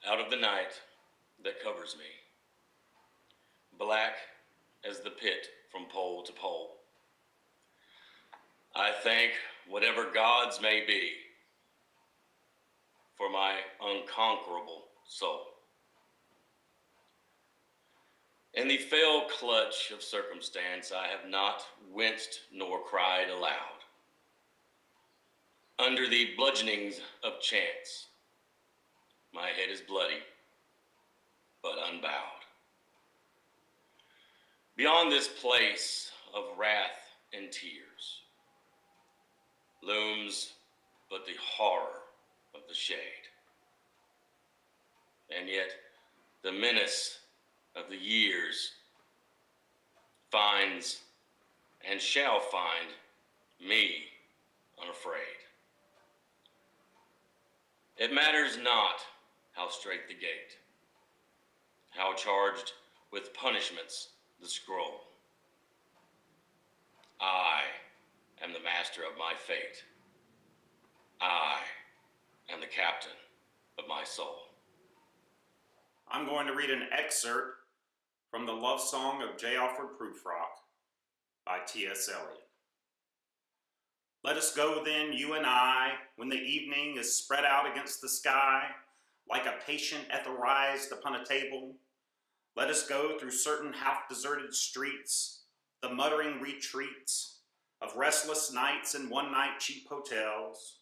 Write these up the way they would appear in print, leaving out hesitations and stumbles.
out of the night that covers me, black as the pit from pole to pole. I thank whatever gods may be for my unconquerable soul. In the fell clutch of circumstance, I have not winced nor cried aloud. Under the bludgeonings of chance, my head is bloody, but unbowed. Beyond this place of wrath and tears looms but the horror of the shade. And yet the menace of the years finds and shall find me unafraid. It matters not how straight the gate, how charged with punishments the scroll. I am the master of my fate. I am the captain of my soul. I'm going to read an excerpt from the love song of J. Alfred Prufrock by T.S. Eliot. Let us go then, you and I, when the evening is spread out against the sky, like a patient etherized upon a table. Let us go through certain half-deserted streets, the muttering retreats of restless nights and one-night cheap hotels,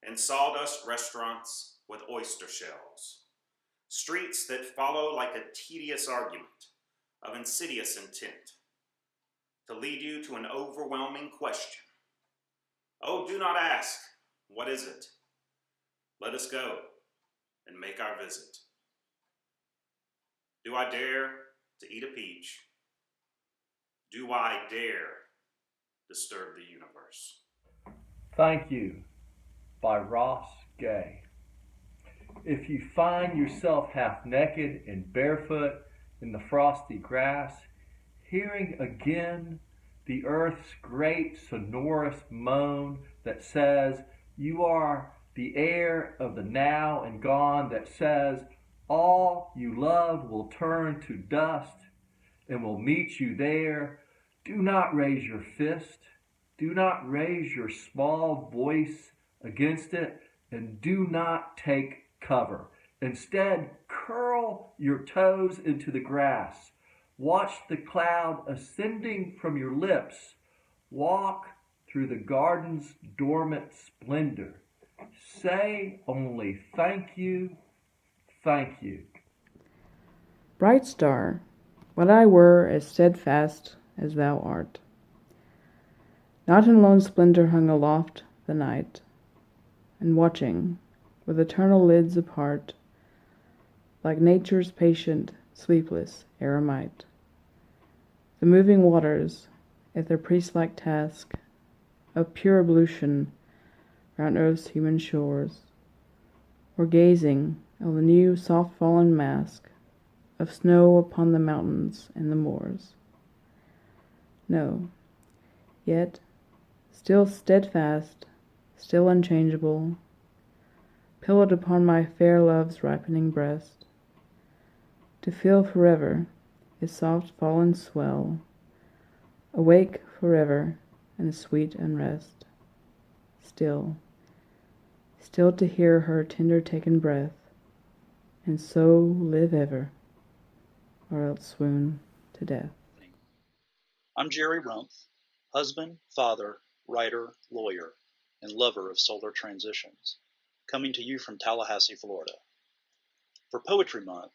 and sawdust restaurants with oyster shells. Streets that follow like a tedious argument of insidious intent to lead you to an overwhelming question. Oh, do not ask, what is it? Let us go and make our visit. Do I dare to eat a peach? Do I dare disturb the universe? Thank You by Ross Gay. If you find yourself half naked and barefoot in the frosty grass, hearing again the earth's great sonorous moan that says you are the air of the now and gone, that says all you love will turn to dust and will meet you there, do not raise your fist, do not raise your small voice against it, and do not take cover. Instead, curl your toes into the grass. Watch the cloud ascending from your lips. Walk through the garden's dormant splendor. Say only thank you, thank you. Bright star, would I were as steadfast as thou art. Not in lone splendor hung aloft the night, and watching, with eternal lids apart, like nature's patient, sleepless eremite. The moving waters, at their priest-like task of pure ablution round earth's human shores, or gazing on the new soft-fallen mask of snow upon the mountains and the moors. No, yet, still steadfast, still unchangeable, pillowed upon my fair love's ripening breast, to feel forever his soft fallen swell, awake forever in a sweet unrest, still to hear her tender taken breath, and so live ever, or else swoon to death. I'm Jerry Rumph, husband, father, writer, lawyer, and lover of solar transitions, coming to you from Tallahassee, Florida. For Poetry Month,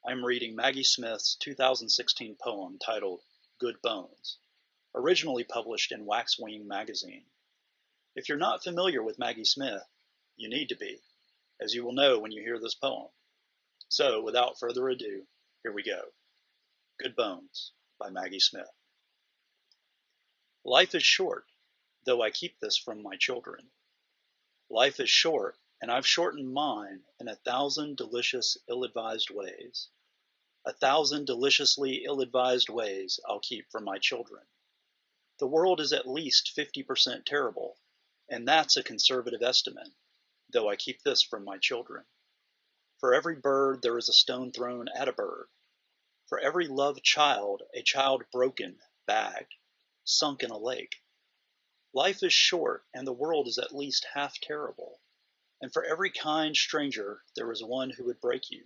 I'm reading Maggie Smith's 2016 poem titled Good Bones, originally published in Waxwing magazine. If you're not familiar with Maggie Smith, you need to be, as you will know when you hear this poem. So, without further ado, here we go. Good Bones by Maggie Smith. Life is short, though I keep this from my children. Life is short, and I've shortened mine in 1,000 delicious, ill-advised ways. 1,000 deliciously ill-advised ways I'll keep from my children. The world is at least 50% terrible, and that's a conservative estimate, though I keep this from my children. For every bird there is a stone thrown at a bird. For every loved child, a child broken, bagged, sunk in a lake. Life is short, and the world is at least half terrible. And for every kind stranger there is one who would break you,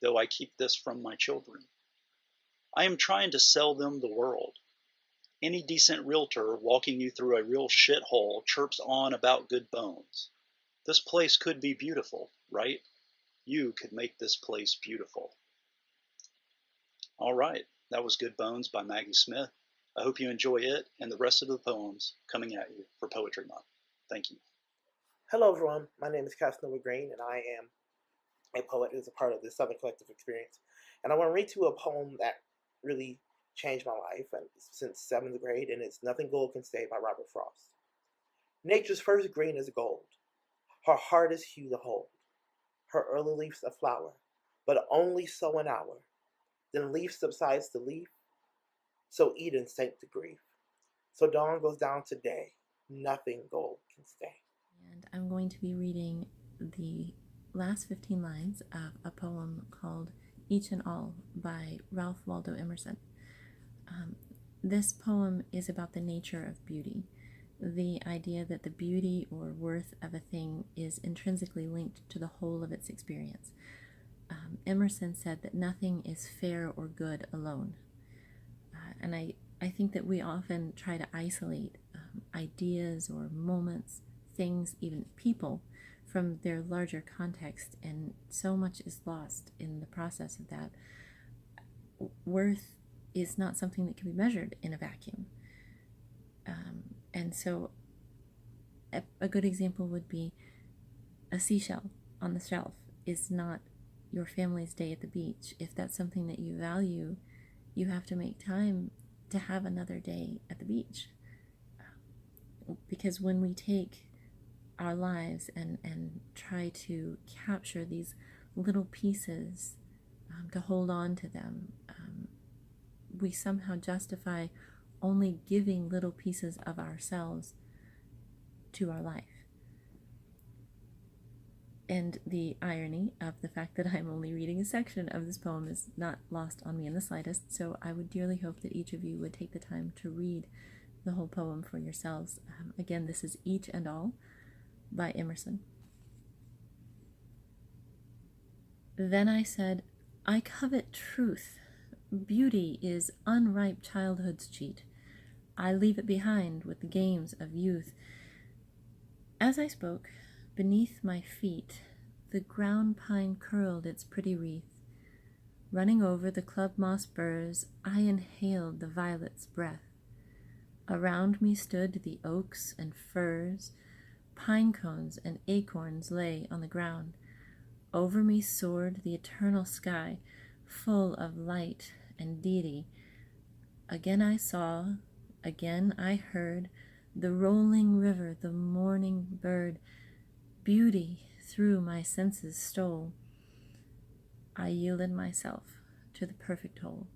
though I keep this from my children. I am trying to sell them the world. Any decent realtor walking you through a real shithole chirps on about good bones. This place could be beautiful, right? You could make this place beautiful. All right, that was Good Bones by Maggie Smith. I hope you enjoy it and the rest of the poems coming at you for Poetry Month. Thank you. Hello, everyone. My name is Casanova Green, and I am a poet who's a part of the Southern Collective Experience. And I want to read to you a poem that really changed my life and since 7th grade, and it's Nothing Gold Can Stay by Robert Frost. Nature's first green is gold. Her heart is hue to hold. Her early leaves a flower, but only so an hour. Then leaf subsides to leaf, so Eden sank to grief. So dawn goes down to day. Nothing gold can stay. And I'm going to be reading the last 15 lines of a poem called Each and All by Ralph Waldo Emerson. This poem is about the nature of beauty, the idea that the beauty or worth of a thing is intrinsically linked to the whole of its experience. Emerson said that nothing is fair or good alone. And I think that we often try to isolate ideas or moments, things, even people, from their larger context, and so much is lost in the process of that. Worth is not something that can be measured in a vacuum. And so a good example would be a seashell on the shelf is not your family's day at the beach. If that's something that you value, you have to make time to have another day at the beach. Because when we take our lives and try to capture these little pieces, to hold on to them, we somehow justify only giving little pieces of ourselves to our life. And the irony of the fact that I'm only reading a section of this poem is not lost on me in the slightest, so I would dearly hope that each of you would take the time to read the whole poem for yourselves. Again, this is Each and All by Emerson. Then I said, I covet truth. Beauty is unripe childhood's cheat. I leave it behind with the games of youth. As I spoke, beneath my feet, the ground pine curled its pretty wreath. Running over the club moss burrs, I inhaled the violet's breath. Around me stood the oaks and firs, pine cones and acorns lay on the ground. Over me soared the eternal sky, full of light and deity. Again I saw, again I heard, the rolling river, the morning bird. Beauty through my senses stole. I yielded myself to the perfect whole.